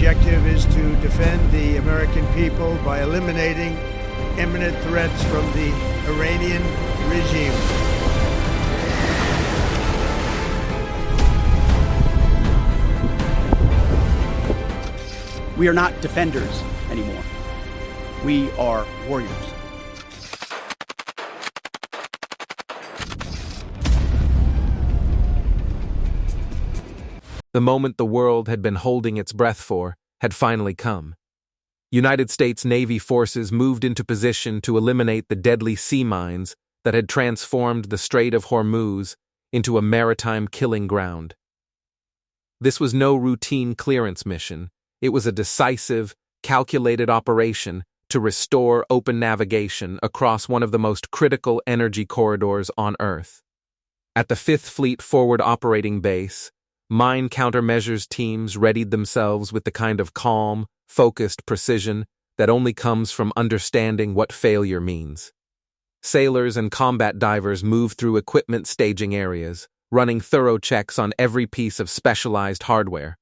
objective is to defend the American people by eliminating imminent threats from the Iranian regime. We are not defenders anymore. We are warriors. The moment the world had been holding its breath for had finally come. United States Navy forces moved into position to eliminate the deadly sea mines that had transformed the Strait of Hormuz into a maritime killing ground. This was no routine clearance mission. It was a decisive, calculated operation to restore open navigation across one of the most critical energy corridors on Earth. At the 5th Fleet Forward Operating Base, mine countermeasures teams readied themselves with the kind of calm, focused precision that only comes from understanding what failure means. Sailors and combat divers moved through equipment staging areas, running thorough checks on every piece of specialized hardware.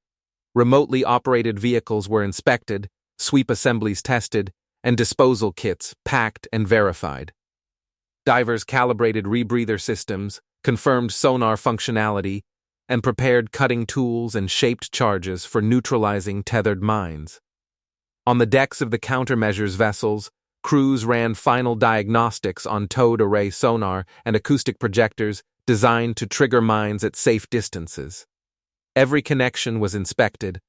Remotely operated vehicles were inspected, sweep assemblies tested, and disposal kits packed and verified. Divers calibrated rebreather systems, confirmed sonar functionality, and prepared cutting tools and shaped charges for neutralizing tethered mines. On the decks of the countermeasures vessels, crews ran final diagnostics on towed array sonar and acoustic projectors designed to trigger mines at safe distances. Every connection was inspected,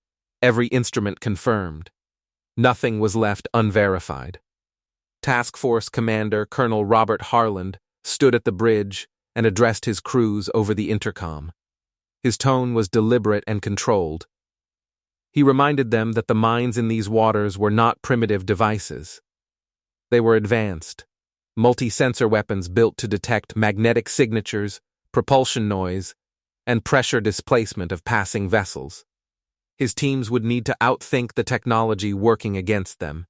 every instrument confirmed. Nothing was left unverified. Task Force Commander Colonel Robert Harland stood at the bridge and addressed his crews over the intercom. His tone was deliberate and controlled. He reminded them that the mines in these waters were not primitive devices. They were advanced, multi-sensor weapons built to detect magnetic signatures, propulsion noise, and pressure displacement of passing vessels. His teams would need to outthink the technology working against them.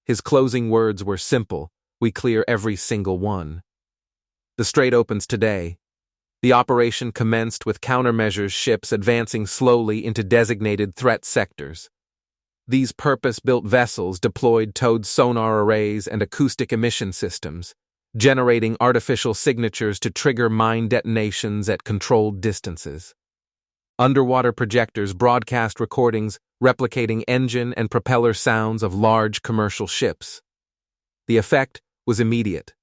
His closing words were simple: we clear every single one. The strait opens today. The operation commenced with countermeasures ships advancing slowly into designated threat sectors. These purpose-built vessels deployed towed sonar arrays and acoustic emission systems, generating artificial signatures to trigger mine detonations at controlled distances. Underwater projectors broadcast recordings replicating engine and propeller sounds of large commercial ships. The effect was immediate.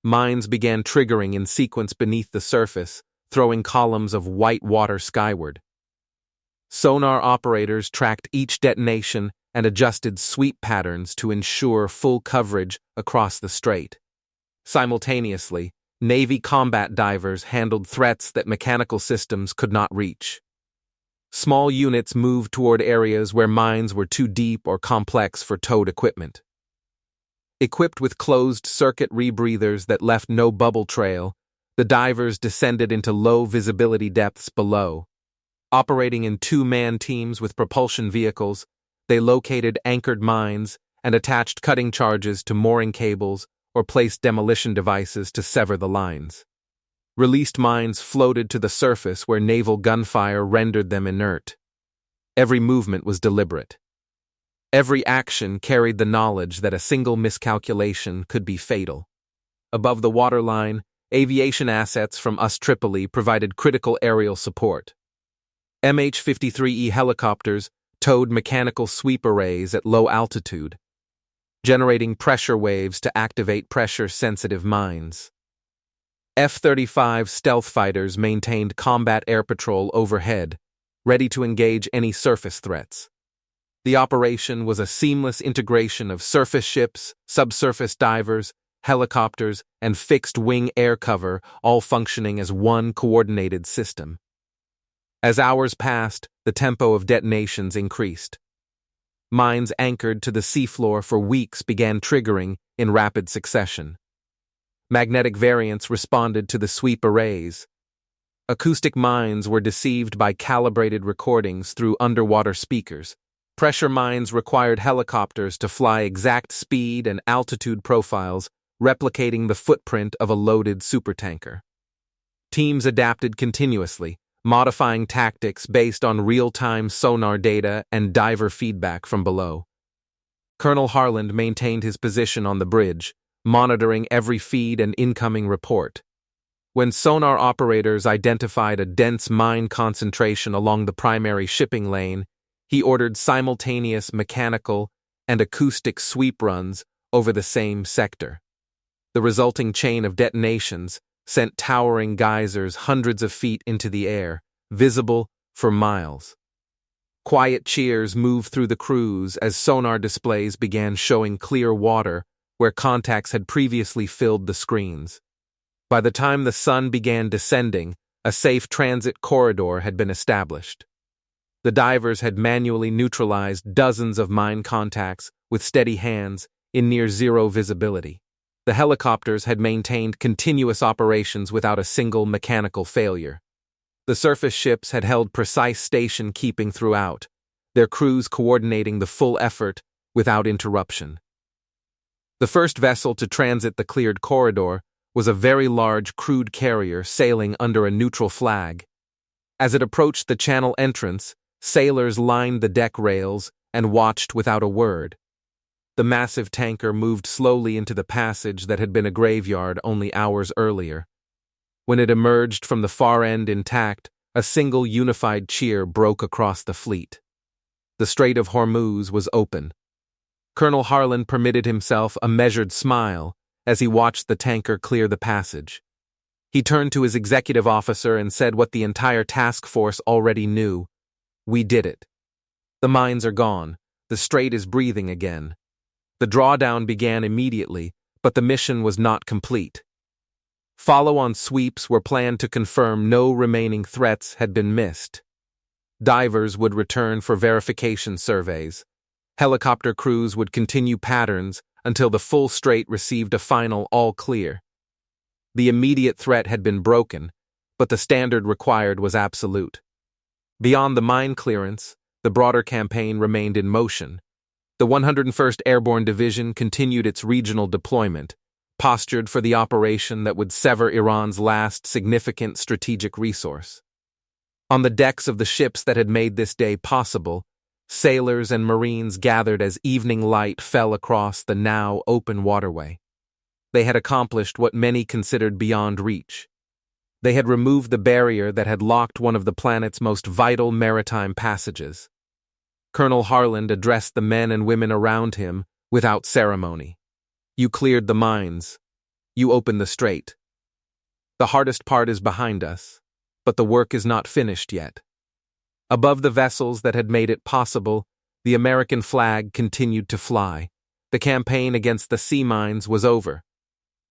Mines began triggering in sequence beneath the surface, throwing columns of white water skyward. Sonar operators tracked each detonation and adjusted sweep patterns to ensure full coverage across the strait. Simultaneously, Navy combat divers handled threats that mechanical systems could not reach. Small units moved toward areas where mines were too deep or complex for towed equipment. Equipped with closed-circuit rebreathers that left no bubble trail, the divers descended into low-visibility depths below. Operating in two-man teams with propulsion vehicles, they located anchored mines and attached cutting charges to mooring cables or placed demolition devices to sever the lines. Released mines floated to the surface where naval gunfire rendered them inert. Every movement was deliberate. Every action carried the knowledge that a single miscalculation could be fatal. Above the waterline, aviation assets from Tripoli provided critical aerial support. MH-53E helicopters towed mechanical sweep arrays at low altitude, generating pressure waves to activate pressure-sensitive mines. F-35 stealth fighters maintained combat air patrol overhead, ready to engage any surface threats. The operation was a seamless integration of surface ships, subsurface divers, helicopters, and fixed-wing air cover, all functioning as one coordinated system. As hours passed, the tempo of detonations increased. Mines anchored to the seafloor for weeks began triggering in rapid succession. Magnetic variants responded to the sweep arrays. Acoustic mines were deceived by calibrated recordings through underwater speakers. Pressure mines required helicopters to fly exact speed and altitude profiles, replicating the footprint of a loaded supertanker. Teams adapted continuously, modifying tactics based on real-time sonar data and diver feedback from below. Colonel Harland maintained his position on the bridge, monitoring every feed and incoming report. When sonar operators identified a dense mine concentration along the primary shipping lane, he ordered simultaneous mechanical and acoustic sweep runs over the same sector. The resulting chain of detonations sent towering geysers hundreds of feet into the air, visible for miles. Quiet cheers moved through the crews as sonar displays began showing clear water where contacts had previously filled the screens. By the time the sun began descending, a safe transit corridor had been established. The divers had manually neutralized dozens of mine contacts with steady hands in near-zero visibility. The helicopters had maintained continuous operations without a single mechanical failure. The surface ships had held precise station keeping throughout, their crews coordinating the full effort without interruption. The first vessel to transit the cleared corridor was a very large crude carrier sailing under a neutral flag. As it approached the channel entrance, sailors lined the deck rails and watched without a word. The massive tanker moved slowly into the passage that had been a graveyard only hours earlier. When it emerged from the far end intact, a single unified cheer broke across the fleet. The Strait of Hormuz was open. Colonel Harland permitted himself a measured smile as he watched the tanker clear the passage. He turned to his executive officer and said what the entire task force already knew. "We did it. The mines are gone. The strait is breathing again." The drawdown began immediately, but the mission was not complete. Follow-on sweeps were planned to confirm no remaining threats had been missed. Divers would return for verification surveys. Helicopter crews would continue patterns until the full strait received a final all clear. The immediate threat had been broken, but the standard required was absolute. Beyond the mine clearance, the broader campaign remained in motion. The 101st Airborne Division continued its regional deployment, postured for the operation that would sever Iran's last significant strategic resource. On the decks of the ships that had made this day possible, sailors and Marines gathered as evening light fell across the now open waterway. They had accomplished what many considered beyond reach. They had removed the barrier that had locked one of the planet's most vital maritime passages. Colonel Harland addressed the men and women around him without ceremony. "You cleared the mines. You opened the strait. The hardest part is behind us, but the work is not finished yet." Above the vessels that had made it possible, the American flag continued to fly. The campaign against the sea mines was over.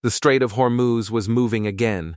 The Strait of Hormuz was moving again,